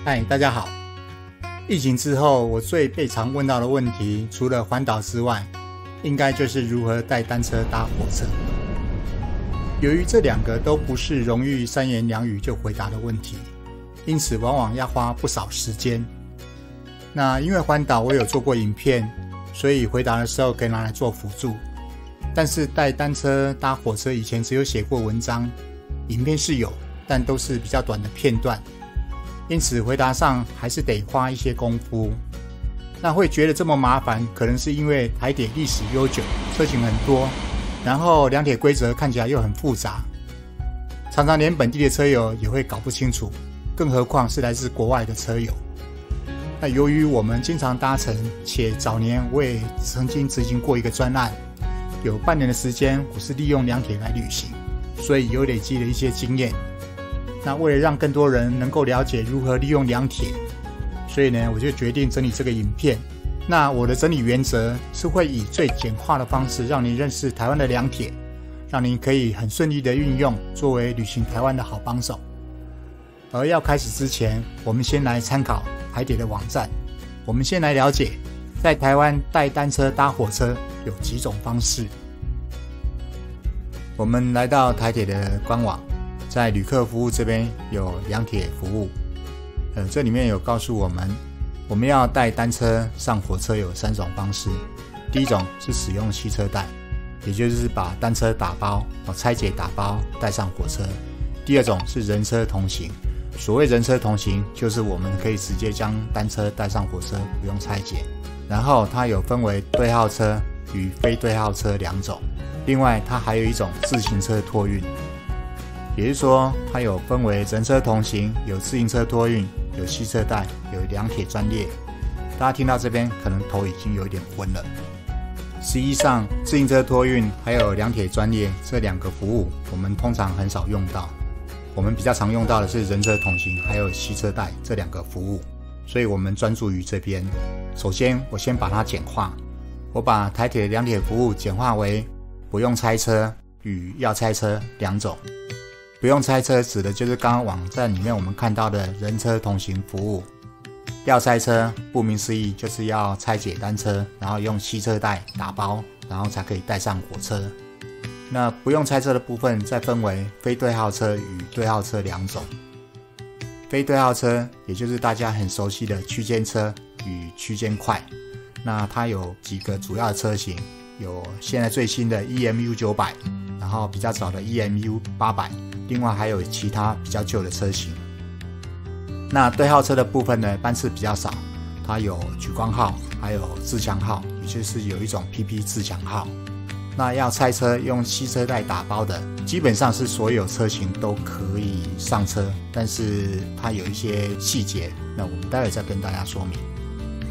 嗨，大家好。疫情之后，我最被常问到的问题，除了环岛之外，应该就是如何带单车搭火车。由于这两个都不是容易三言两语就回答的问题，因此往往要花不少时间。那因为环岛我有做过影片，所以回答的时候可以拿来做辅助。但是带单车搭火车以前只有写过文章，影片是有，但都是比较短的片段。因此回答上还是得花一些功夫。那会觉得这么麻烦，可能是因为台铁历史悠久，车型很多，然后两铁规则看起来又很复杂，常常连本地的车友也会搞不清楚，更何况是来自国外的车友。那由于我们经常搭乘，且早年我也曾经执行过一个专案，有半年的时间我是利用两铁来旅行，所以有累积了一些经验。那为了让更多人能够了解如何利用两铁，所以呢，我就决定整理这个影片。那我的整理原则是会以最简化的方式让你认识台湾的两铁，让你可以很顺利的运用，作为旅行台湾的好帮手。而要开始之前，我们先来参考台铁的网站。我们先来了解，在台湾带单车搭火车有几种方式。我们来到台铁的官网，在旅客服务这边有两铁服务，这里面有告诉我们要带单车上火车有3种方式。第一种是使用汽车带，也就是把单车打包，拆解打包带上火车。第二种是人车同行，所谓人车同行，就是我们可以直接将单车带上火车，不用拆解。然后它有分为对号车与非对号车2种，另外它还有一种自行车托运。也就是说，它有分为人车同行，有自行车托运，有汽车带，有两铁专列。大家听到这边可能头已经有一点昏了。实际上，自行车托运还有两铁专列这2个服务，我们通常很少用到。我们比较常用到的是人车同行还有汽车带这2个服务，所以我们专注于这边。首先，我先把它简化。我把台铁的两铁服务简化为不用拆车与要拆车2种。不用拆车指的就是刚刚网站里面我们看到的人车同行服务。要拆车，顾名思义就是要拆解单车，然后用汽车带打包，然后才可以带上火车。那不用拆车的部分再分为非对号车与对号车2种。非对号车也就是大家很熟悉的区间车与区间快。那它有几个主要的车型，有现在最新的 EMU 900，然后比较早的 EMU 800，另外还有其他比较旧的车型。那对号车的部分呢，班次比较少，它有莒光号，还有自强号，也就是有一种 PP 自强号。那要拆车用汽车带打包的，基本上是所有车型都可以上车，但是它有一些细节，那我们待会再跟大家说明。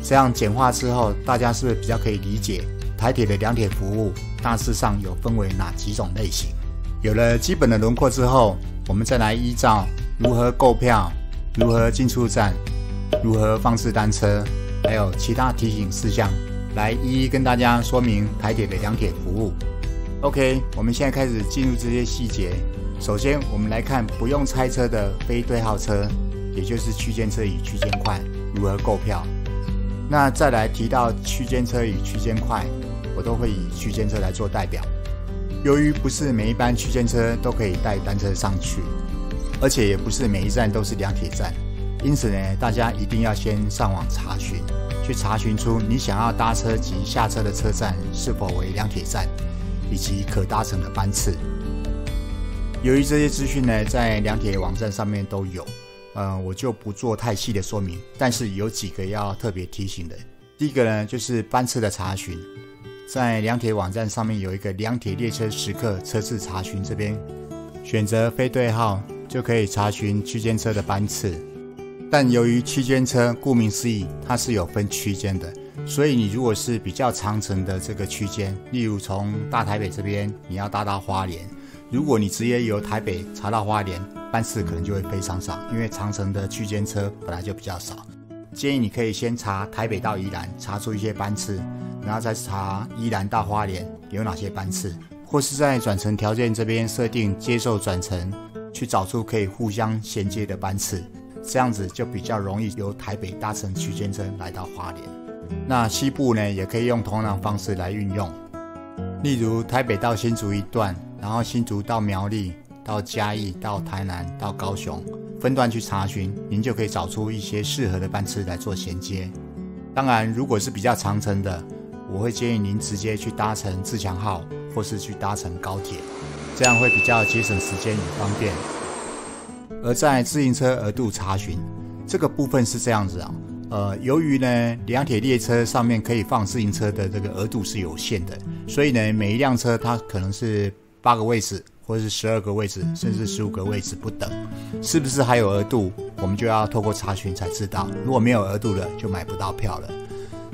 这样简化之后，大家是不是比较可以理解台铁的两铁服务大致上有分为哪几种类型？有了基本的轮廓之后，我们再来依照如何购票、如何进出站、如何放置单车，还有其他提醒事项，来一一跟大家说明台铁的两铁服务。OK， 我们现在开始进入这些细节。首先，我们来看不用拆车的非对号车，也就是区间车与区间快，如何购票。那再来提到区间车与区间快，我都会以区间车来做代表。由于不是每一班区间车都可以带单车上去，而且也不是每一站都是两铁站，因此呢，大家一定要先上网查询，去查询出你想要搭车及下车的车站是否为两铁站，以及可搭乘的班次。由于这些资讯呢，在两铁网站上面都有，我就不做太细的说明，但是有几个要特别提醒的。第一个呢，就是班次的查询。在两铁网站上面有一个两铁列车时刻车次查询，这边选择非对号就可以查询区间车的班次。但由于区间车顾名思义它是有分区间的，所以你如果是比较长程的这个区间，例如从大台北这边你要搭到花莲，如果你直接由台北查到花莲，班次可能就会非常少，因为长程的区间车本来就比较少。建议你可以先查台北到宜兰，查出一些班次，然后再查宜兰到花莲有哪些班次，或是在转乘条件这边设定接受转乘，去找出可以互相衔接的班次，这样子就比较容易由台北搭乘区间车来到花莲。那西部呢，也可以用同样的方式来运用，例如台北到新竹一段，然后新竹到苗栗、到嘉义、到台南、到高雄，分段去查询，您就可以找出一些适合的班次来做衔接。当然，如果是比较长程的，我会建议您直接去搭乘自强号，或是去搭乘高铁，这样会比较节省时间与方便。而在自行车额度查询这个部分是这样子由于呢两铁列车上面可以放自行车的这个额度是有限的，所以呢每一辆车它可能是8个位置，或者是12个位置，甚至15个位置不等。是不是还有额度，我们就要透过查询才知道。如果没有额度了，就买不到票了。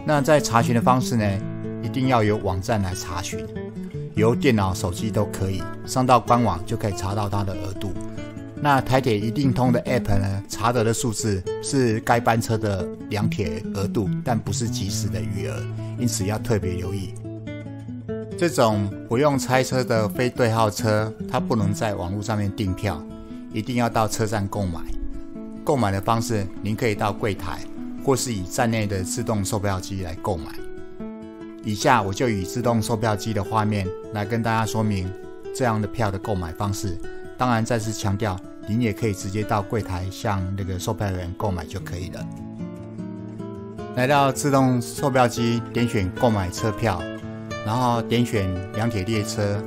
那在查询的方式呢，一定要由网站来查询，由电脑、手机都可以，上到官网就可以查到它的额度。那台铁一定通的 App 呢，查得的数字是该班车的两铁额度，但不是即时的余额，因此要特别留意。这种不用拆车的非对号车，它不能在网络上面订票，一定要到车站购买。购买的方式，您可以到柜台，或是以站内的自动售票机来购买。以下我就以自动售票机的画面来跟大家说明这样的票的购买方式。当然再次强调，您也可以直接到柜台向那个售票员购买就可以了。来到自动售票机，点选购买车票，然后点选两铁列车，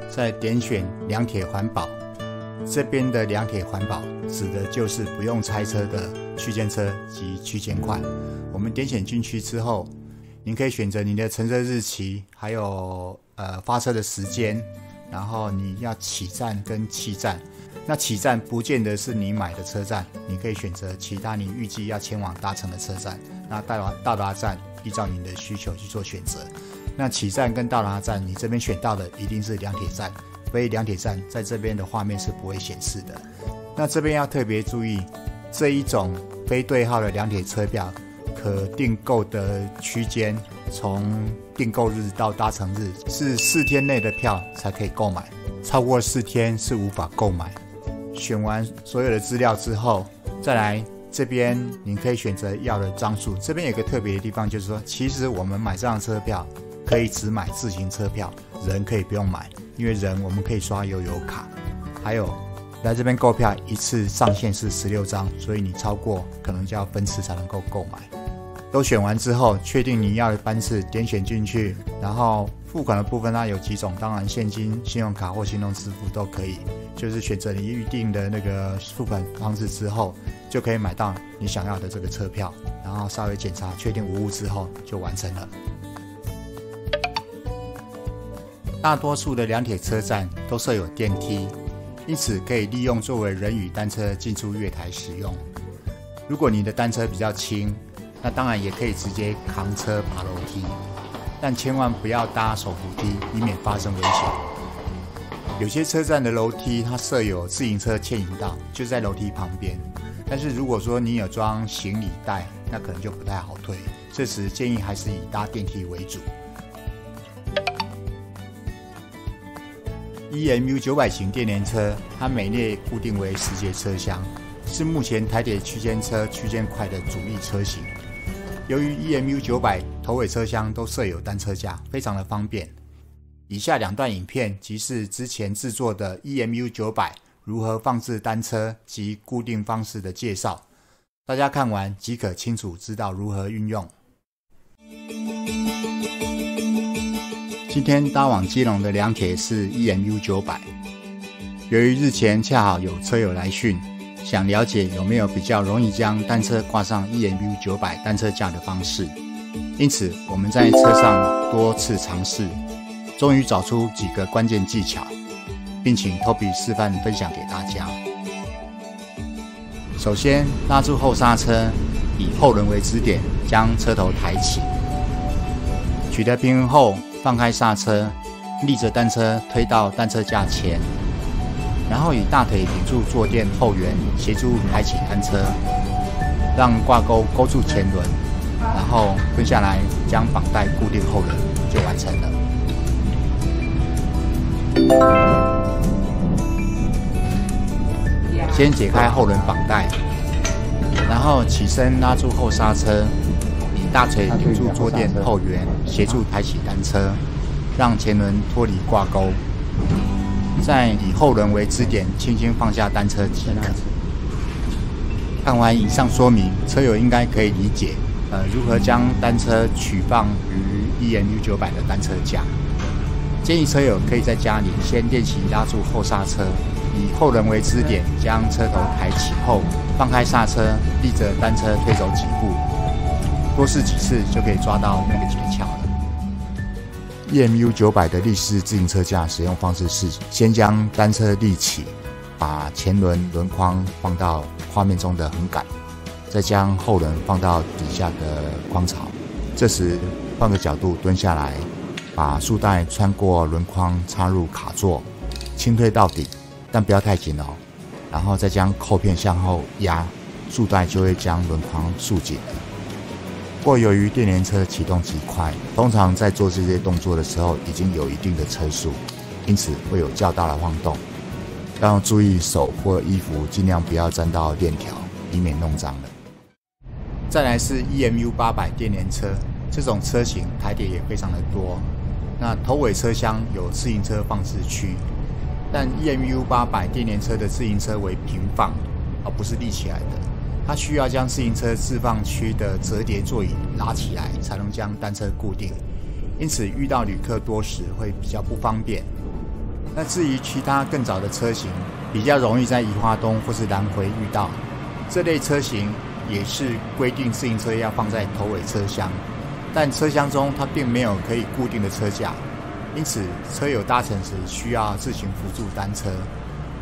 再点选两铁环保。这边的两铁环保指的就是不用拆车的区间车及区间快。我们点选进去之后，您可以选择您的乘车日期，还有发车的时间，然后你要起站跟弃站。那起站不见得是你买的车站，你可以选择其他你预计要前往搭乘的车站。那到达站依照你的需求去做选择。那起站跟到达站，你这边选到的一定是两铁站，所以两铁站在这边的画面是不会显示的。那这边要特别注意，这一种非对号的两铁车票可订购的区间，从订购日到搭乘日是4天内的票才可以购买，超过4天是无法购买。选完所有的资料之后，再来这边你可以选择要的张数。这边有个特别的地方，就是说其实我们买这张车票可以只买自行车票，人可以不用买，因为人我们可以刷悠游卡。还有来这边购票一次上限是16张，所以你超过可能就要分次才能够购买。都选完之后，确定你要的班次，点选进去，然后付款的部分它有几种，当然现金、信用卡或行动支付都可以，就是选择你预定的那个付款方式之后，就可以买到你想要的这个车票，然后稍微检查确定无误之后就完成了。大多数的两铁车站都设有电梯，因此可以利用作为人与单车进出月台使用。如果你的单车比较轻，那当然也可以直接扛车爬楼梯，但千万不要搭手扶梯，以免发生危险。有些车站的楼梯它设有自行车牵引道，就在楼梯旁边。但是如果说你有装行李袋，那可能就不太好推，这时建议还是以搭电梯为主。EMU 900型电联车，它每列固定为10节车厢，是目前台铁区间车区间快的主力车型。由于 EMU 900头尾车厢都设有单车架，非常的方便。以下2段影片即是之前制作的 EMU 900如何放置单车及固定方式的介绍，大家看完即可清楚知道如何运用。今天搭往基隆的两铁是 EMU 900，由于日前恰好有车友来讯，想了解有没有比较容易将单车挂上 EMU 900单车架的方式，因此我们在车上多次尝试，终于找出几个关键技巧，并请 Toby 示范分享给大家。首先拉住后刹车，以后轮为支点，将车头抬起，取得平衡后放开刹车，立着单车推到单车架前，然后以大腿顶住坐垫后缘，协助抬起单车，让挂钩勾住前轮，然后蹲下来将绑带固定后轮，就完成了。先解开后轮绑带，然后起身拉住后刹车，以大腿顶住坐垫后缘，协助抬起单车，让前轮脱离挂钩，再以后轮为支点，轻轻放下单车即可。看完以上说明，车友应该可以理解，如何将单车取放于 EMU900 的单车架。建议车友可以在家里先练习拉住后刹车，以后轮为支点，将车头抬起后放开刹车，立着单车推走几步，多试几次就可以抓到那个诀窍了。EMU900 的立式自行车架使用方式是：先将单车立起，把前轮轮框放到画面中的横杆，再将后轮放到底下的框槽。这时换个角度蹲下来，把束带穿过轮框插入卡座，轻推到底，但不要太紧哦。然后再将扣片向后压，束带就会将轮框束紧了。不过由于电联车启动极快，通常在做这些动作的时候已经有一定的车速，因此会有较大的晃动。要注意手或衣服尽量不要沾到链条，以免弄脏了。再来是 EMU800 电联车，这种车型台铁也非常的多。那头尾车厢有自行车放置区，但 EMU800 电联车的自行车为平放，而不是立起来的。它需要将自行车置放区的折叠座椅拉起来，才能将单车固定，因此遇到旅客多时会比较不方便。那至于其他更早的车型，比较容易在宜花东或是南回遇到，这类车型也是规定自行车要放在头尾车厢，但车厢中它并没有可以固定的车架，因此车友搭乘时需要自行扶住单车。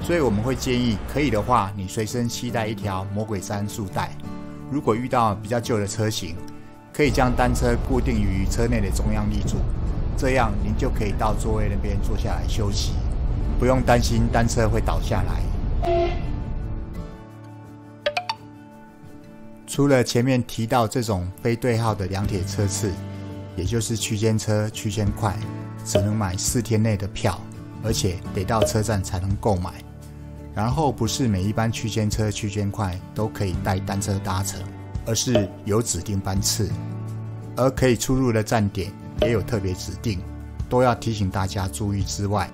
所以我们会建议，可以的话，你随身携带一条魔鬼毡束带。如果遇到比较旧的车型，可以将单车固定于车内的中央立柱，这样您就可以到座位那边坐下来休息，不用担心单车会倒下来。除了前面提到这种非对号的两铁车次，也就是区间车、区间快，只能买4天内的票，而且得到车站才能购买。然后不是每一班区间车、区间快都可以带单车搭乘，而是有指定班次，而可以出入的站点也有特别指定，都要提醒大家注意之外，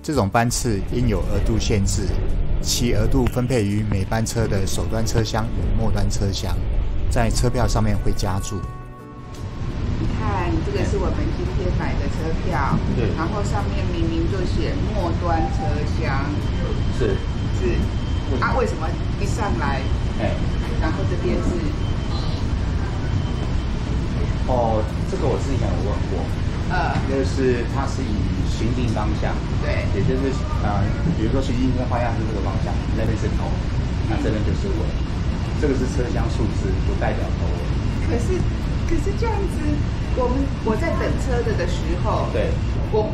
这种班次应有额度限制，其额度分配于每班车的首端车厢与末端车厢，在车票上面会加注。你看，这个是我们今天买的车票，对，然后上面明明就写末端车厢，是，啊，为什么一上来，然后这边是？哦，这个我之前有问过，就是它是以行进方向，对，也就是比如说行进方向是这个方向，那边是头，那这边就是尾，这个是车厢数字，不代表头尾。可是这样子，我在等车的时候，对，我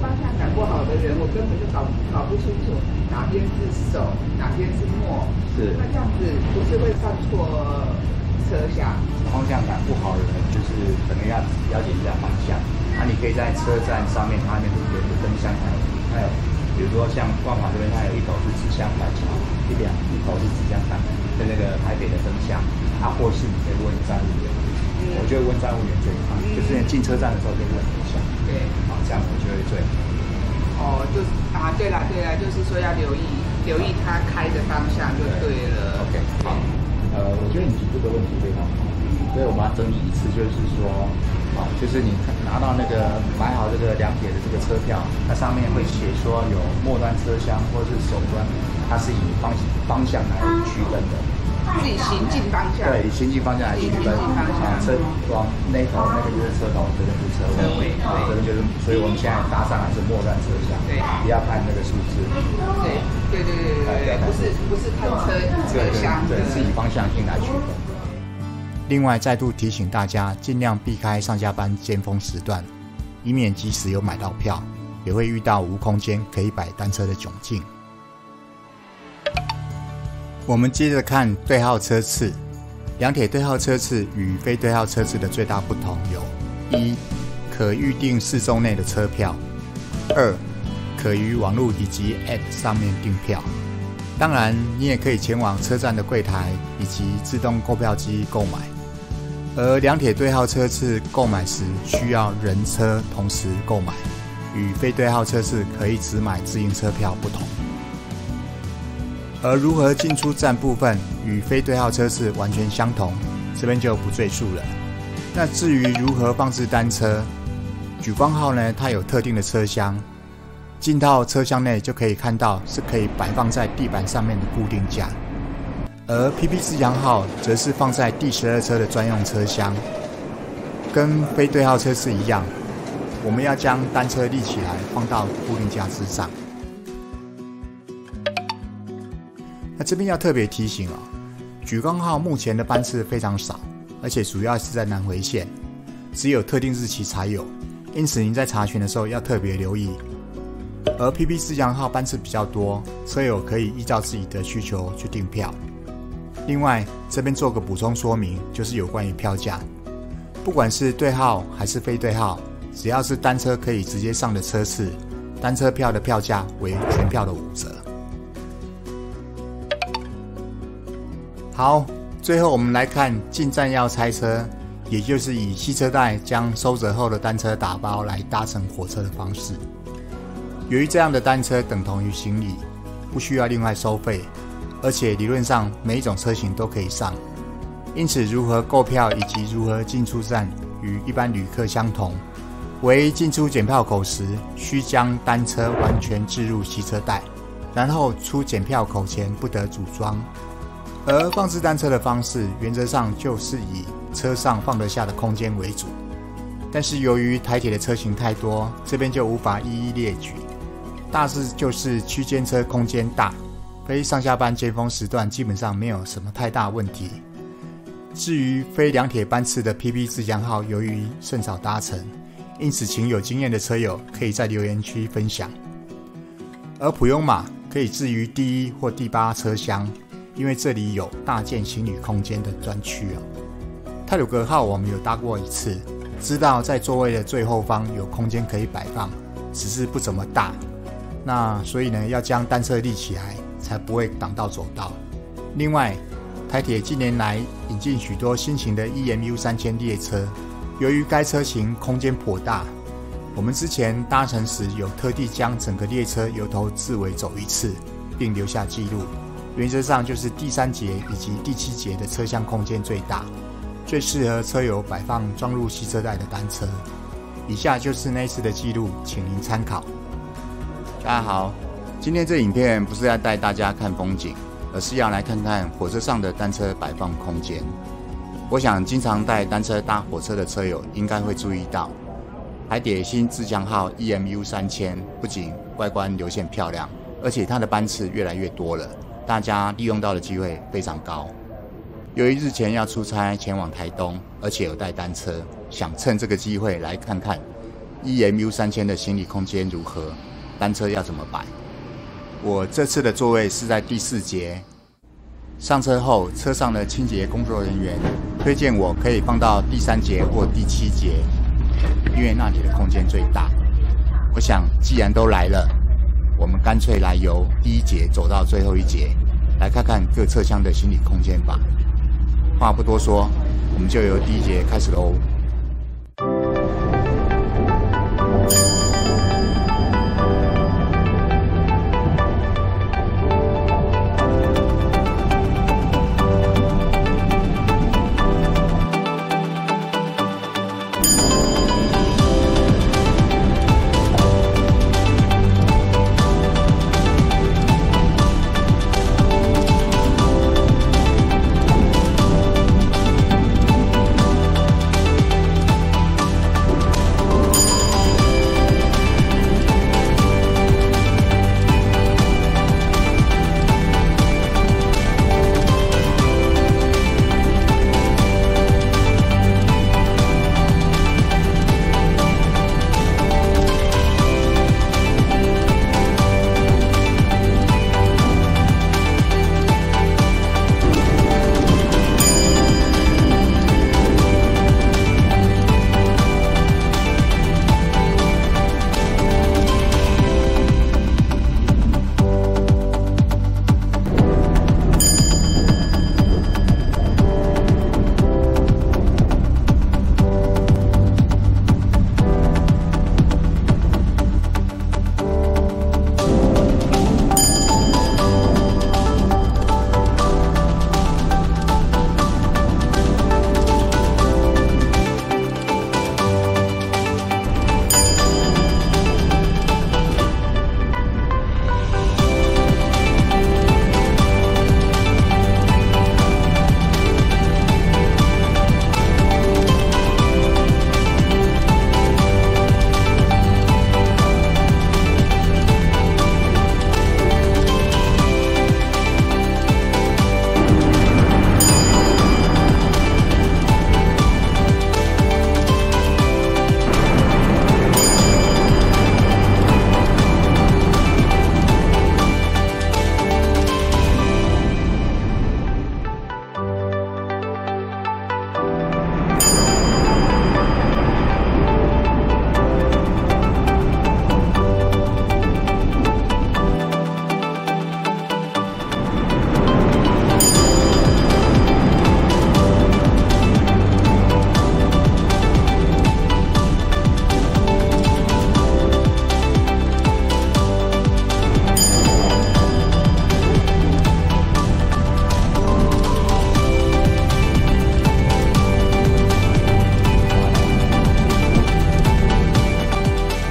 方向感不好的人，我根本就搞不清楚哪边是首，哪边是末，是，那这样子不是会放错车厢？方向感不好的人，就是可能要了解一下方向。你可以在车站上面，它那边有个灯箱，还有，比如说像万华这边，它有一头是指向板桥，一头是指向板的那个台北的灯箱，或是你可以问站务员。我觉得问站务员最好，就是进车站的时候就问一下，对，这样我觉得最好。就是对啦，就是说要留意他开的方向就对了。OK， 好，我觉得你提这个问题非常好，所以我们要整理一次，就是说，就是你拿到那个买好这个两铁的这个车票，它上面会写说有末端车厢或是首端，它是以方向来区分的。自己行进方向，对，以行进方向来区分车往那头，那个就是车头，这边是车尾，这边就是，所以我们现在搭上来是末端车厢，对，不要看那个数字，对，不是看车厢，对，是以方向性来区分。另外，再度提醒大家，尽量避开上下班尖峰时段，以免即使有买到票，也会遇到无空间可以摆单车的窘境。我们接着看对号车次。两铁对号车次与非对号车次的最大不同有：一、可预定4周内的车票；2、可于网络以及 App 上面订票；当然，你也可以前往车站的柜台以及自动购票机购买。而两铁对号车次购买时需要人车同时购买，与非对号车次可以只买自营车票不同。而如何进出站部分与非对号车次完全相同，这边就不赘述了。那至于如何放置单车，莒光号呢，它有特定的车厢，进到车厢内就可以看到是可以摆放在地板上面的固定架，而 PP 自强号则是放在第12车的专用车厢，跟非对号车次一样，我们要将单车立起来放到固定架之上。那这边要特别提醒莒光号目前的班次非常少，而且主要是在南回线，只有特定日期才有，因此您在查询的时候要特别留意。而 PP 自强号班次比较多，车友可以依照自己的需求去订票。另外，这边做个补充说明，就是有关于票价，不管是对号还是非对号，只要是单车可以直接上的车次，单车票的票价为全票的5折。好，最后我们来看进站要拆车，也就是以吸车带将收折后的单车打包来搭乘火车的方式。由于这样的单车等同于行李，不需要另外收费，而且理论上每一种车型都可以上，因此如何购票以及如何进出站与一般旅客相同，为进出检票口时需将单车完全置入吸车带，然后出检票口前不得组装。而放置单车的方式原则上就是以车上放得下的空间为主，但是由于台铁的车型太多，这边就无法一一列举。大致就是区间车空间大，非上下班尖峰时段基本上没有什么太大问题。至于非两铁班次的 PP 自强号，由于甚少搭乘，因此请有经验的车友可以在留言区分享。而普悠玛可以置于第1或第8车厢，因为这里有大件行李空间的专区太鲁阁号我们有搭过一次，知道在座位的最后方有空间可以摆放，只是不怎么大。那所以呢，要将单车立起来，才不会挡到走道。另外，台铁近年来引进许多新型的 EMU3000 列车，由于该车型空间颇大，我们之前搭乘时有特地将整个列车由头至尾走一次，并留下记录。原则上就是第3节以及第7节的车厢空间最大，最适合车友摆放装入吸车带的单车。以下就是那一次的记录，请您参考。大家好，今天这影片不是要带大家看风景，而是要来看看火车上的单车摆放空间。我想经常带单车搭火车的车友应该会注意到，台铁新自强号 EMU3000 不仅外观流线漂亮，而且它的班次越来越多了，大家利用到的机会非常高。由于日前要出差前往台东，而且有带单车，想趁这个机会来看看 EMU3000 的行李空间如何，单车要怎么摆。我这次的座位是在第4节，上车后车上的清洁工作人员推荐我可以放到第3节或第7节，因为那里的空间最大。我想既然都来了，我们干脆来由第1节走到最后1节，来看看各车厢的行李空间吧。话不多说，我们就由第1节开始喽。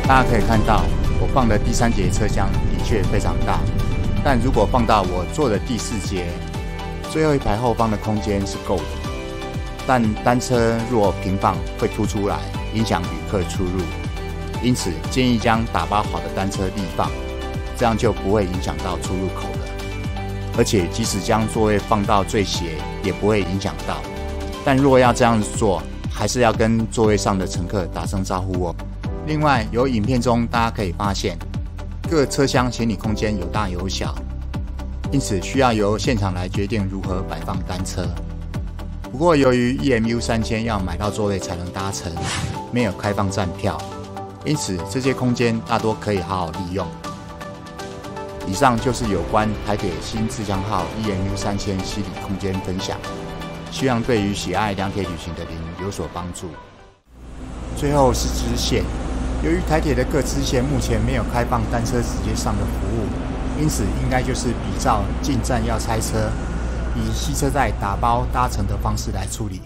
大家可以看到，我放的第3节车厢的确非常大，但如果放到我坐的第4节，最后一排后方的空间是够的。但单车若平放会凸出来，影响旅客出入，因此建议将打包好的单车立放，这样就不会影响到出入口了。而且即使将座位放到最斜，也不会影响到。但若要这样做，还是要跟座位上的乘客打声招呼哦。另外，由影片中大家可以发现，各车厢行李空间有大有小，因此需要由现场来决定如何摆放单车。不过，由于 EMU 3000要买到座位才能搭乘，没有开放站票，因此这些空间大多可以好好利用。以上就是有关台铁新自强号 EMU 3000行李空间分享，希望对于喜爱两铁旅行的您有所帮助。最后是支线，由于台铁的各支线目前没有开放单车直接上的服务，因此应该就是比照进站要拆车，以吸车袋打包搭乘的方式来处理。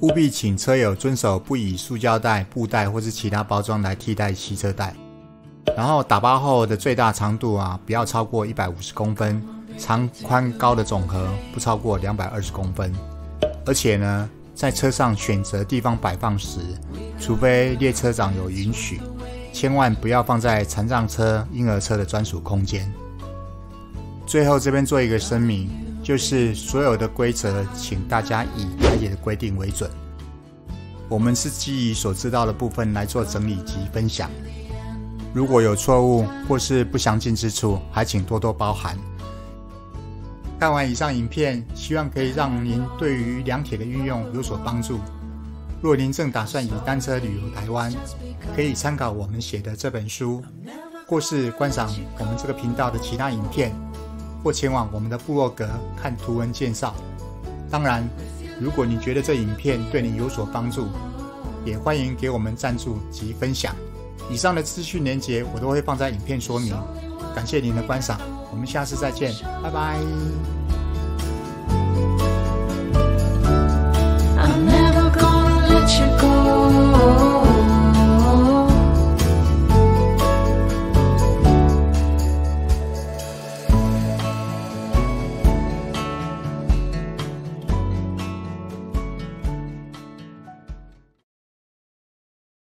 务必请车友遵守不以塑胶袋、布袋或是其他包装来替代吸车袋。然后打包后的最大长度不要超过150公分，长宽高的总和不超过220公分。而且呢，在车上选择地方摆放时，除非列车长有允许，千万不要放在残障车、婴儿车的专属空间。最后这边做一个声明，就是所有的规则请大家以台铁的规定为准，我们是基于所知道的部分来做整理及分享。如果有错误或是不详尽之处，还请多多包涵。看完以上影片，希望可以让您对于两铁的运用有所帮助。若您正打算以单车旅游台湾，可以参考我们写的这本书，或是观赏我们这个频道的其他影片，或前往我们的部落格看图文介绍。当然，如果你觉得这影片对你有所帮助，也欢迎给我们赞助及分享。以上的资讯连结我都会放在影片说明。感谢您的观赏，我们下次再见，拜拜。